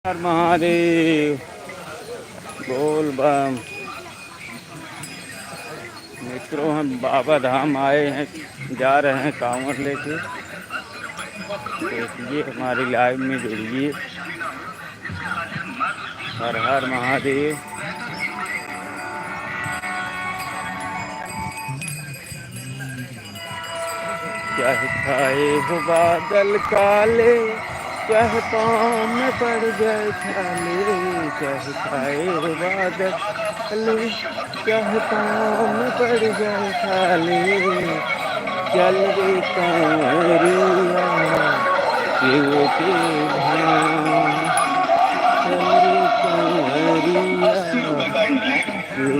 हर महादेव। बोल बम। मित्रों, हम बाबा धाम आए हैं, जा रहे हैं कांवड़ लेके। देखिए, हमारी लाइव में जुड़िए। हर हर महादेव। चाहे छाए हो बादल काले, चाहे पाँव में पड़ जाए छाले। चाहे छाए हो बादल काले, चाहे पाँव में पड़ जाए छाले। चल रे कांवरिया शिव के धाम, चल रे कांवरिया शिव के धाम।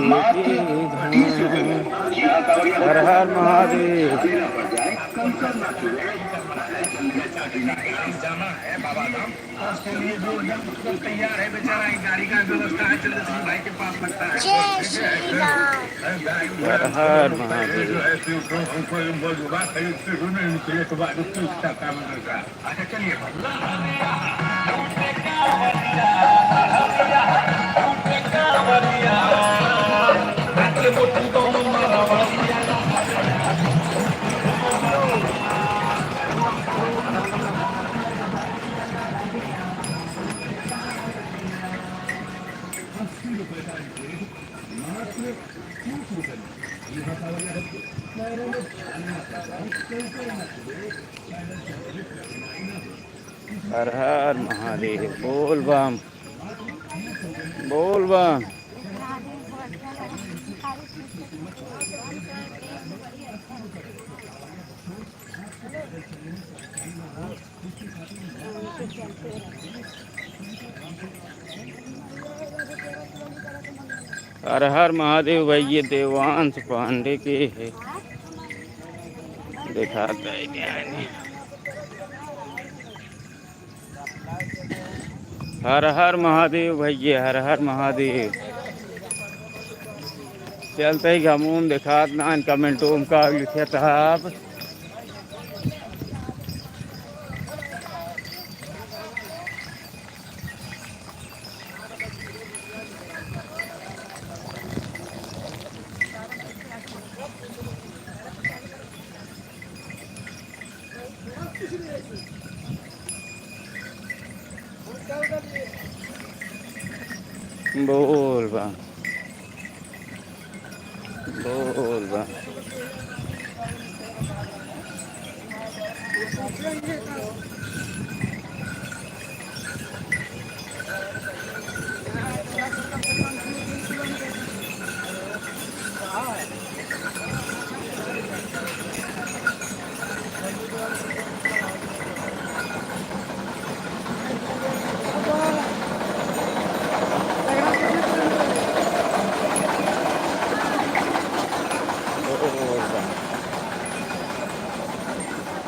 हर हर महादेव। जाना है बाबा धाम, उसके लिए जो एकदम तैयार है बेचारा, एक गाड़ी का व्यवस्था है, चंद्र सिंह भाई के पास लगता है। जय श्री राम। हर हर महादेव। अच्छा चलिए हर हर महादेव। बोल बम, बोल बम। हर हर महादेव। भाई ये देवांश पांडे के है, दिखाता है क्या नहीं। हर हर महादेव भैया, हर हर महादेव। चलते ही घमून दिखात ना कमेंटों में का लिखे था आप। बोल बम, बोल बम।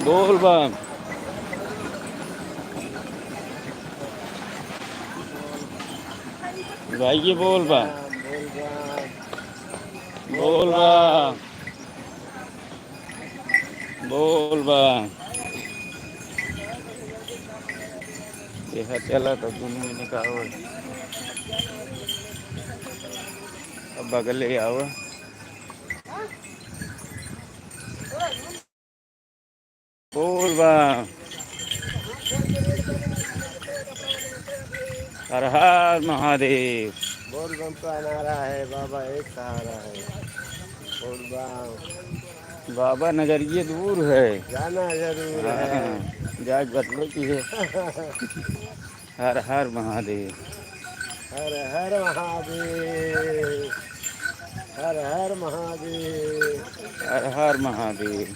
बोल बम। भाई ये बोल बम, बोल बम, बोल बम। यह चला तो दोनों में कहा अब बगले आओ। बोल बम। हर हर महादेव। बोल बम का नारा है, बाबा एक सहारा है। बोल बम। बाबा नगरिये दूर है, जाना जरूर है। हाँ, जाग बदलो की है। हर हर महादेव। हर हर महादेव, हर हर महादेव, हर हर महादेव।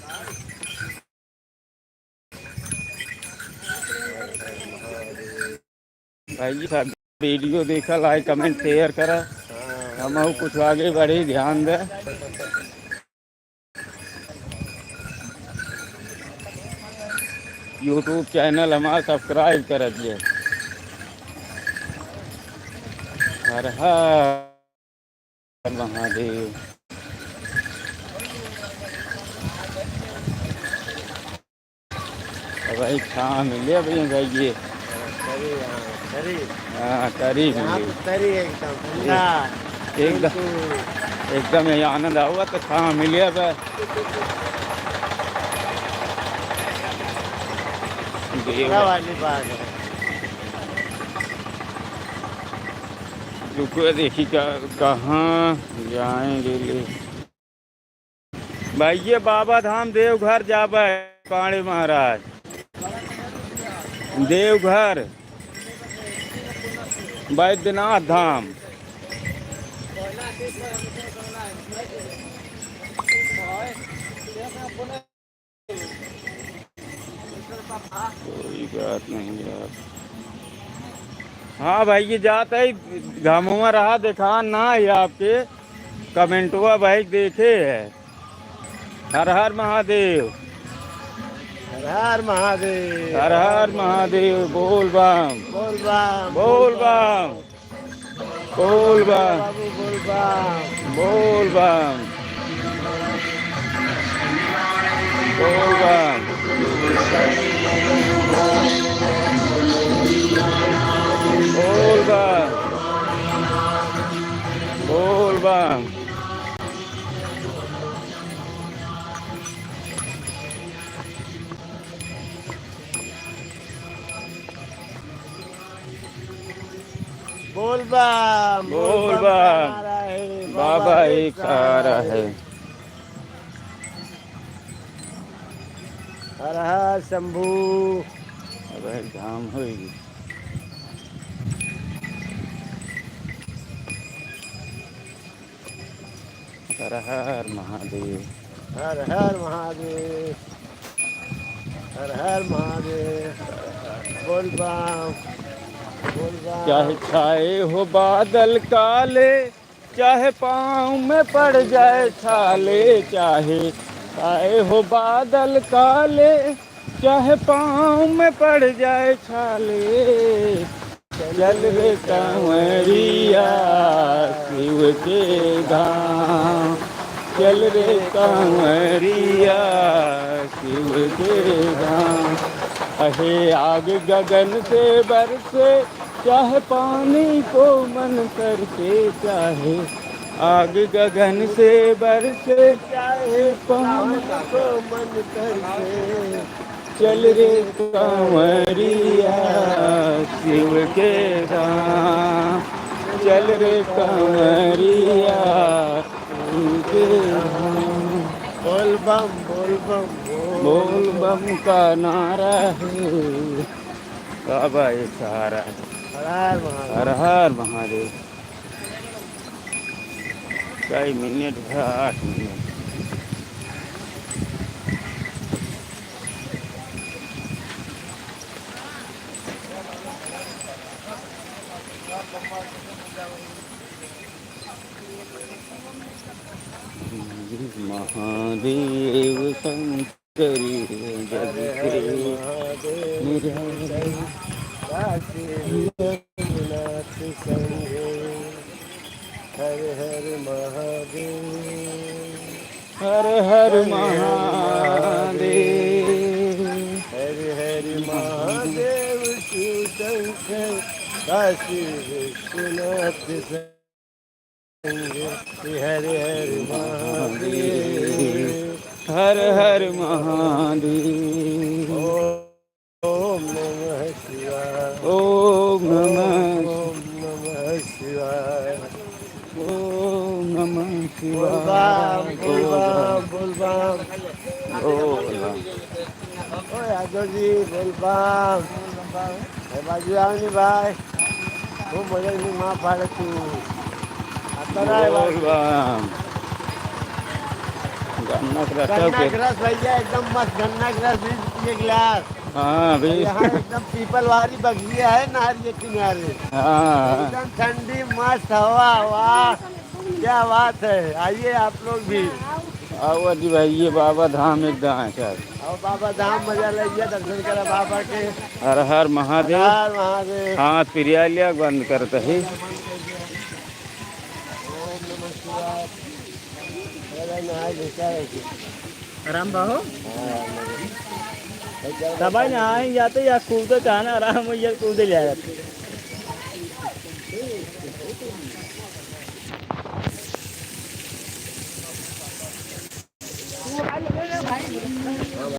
भाई जी साहब वीडियो देखा, लाइक कमेंट शेयर करा, हम कुछ आगे बढ़े, ध्यान दे। यूट्यूब चैनल हमारा सब्सक्राइब कर दिए। हर हर महादेव। भाई छाँ मिले भैया जाइए। तरी, हाँ तरी, हाँ तरी यहाँ मिली पे तरी एकदम ठंडा। एकदम बिल्कुल। एकदम ये आनंद आऊगा तो छाँ मिले अब क्या वाली बात है। रुको देखी कहाँ जाएंगे ले भाई ये बाबा धाम देवघर जाबे कांड़े महाराज देवघर बैद्यनाथ धाम। कोई बात नहीं यार। हाँ भाई ये जाता ही धामुआ रहा देखा ना ही आपके कमेंटवा भाई देखे है। हर हर महादेव। हर हर महादेव। हर हर महादेव। बोल बम बोल बम। बोल बम बोल बम बाबू बोल बम। बोल बम बोल बम बोल बम बोल बम। बोल बम। बोल का बम। नारा है, बाबा एक सहारा है। हर हर शंभू। अब धाम होगी। हर हर महादेव। हर हर महादेव। हर हर महादेव। बोल बम। बोल बम। चाहे छाए हो बादल काले चाहे पाँव में पड़ जाए छाले चाहे छाए हो बादल काले चाहे पाँव में पड़ जाए छाले चल रे कांवरिया शिव के धाम चल रे कांवरिया शिव के धाम। अहे आग गगन से बरसे चाहे पानी को मन करके चाहे आग गगन से बरसे चाहे पानी को मन करके चल रे कांवरिया शिव के धाम चल रे कांवरिया शिव के धाम। बोल बम। बोल बम। बोल बम का नारा है बाबा एक सहारा है। हर हर महादेव। हर हर महादेव। कई मिनट है 8 मिनट। महादेव शंकरी जग के निराला काशी विश्वनाथ संगे। हर हर महादेव। हर हर महादेव। हर हर महादेव शिव शंकर काशी विश्वनाथ संगे। हर हर महादेव। हर हर महादेव। ओम नमः शिवाय। ओम नमः ओम नमः शिवाय। ओम नमः बोल शिवाय। बम। बोल बम। बोल बम। बोल ओ यादव जी बोल बम। बाजू आओ नहीं भाई खूब मजा नहीं माँ पाड़ तू आता रहा है बोल बम। गन्ना का रस गन्ना के का रस भैया एकदम मस्त गन्ना का रस 20 रुपये गिलास। हाँ भी यहाँ एकदम पीपल वाली बगिया है नहर के किनारे। हाँ एकदम ठंडी मस्त हवा। वाह क्या बात है। आइए आप लोग भी आओ जी भाई ये बाबा धाम एकदम है सर। और बाबा धाम मजा लीजिए दर्शन करा बाबा के। हर हर महादेव। हर महादेव। हाथ प्रिया लिया बंद करते ही ओम नमः शिवाय। राम बाबू। दबाई नहाए जाते या कूदते चाहना आराम हो या कूदे ले जाते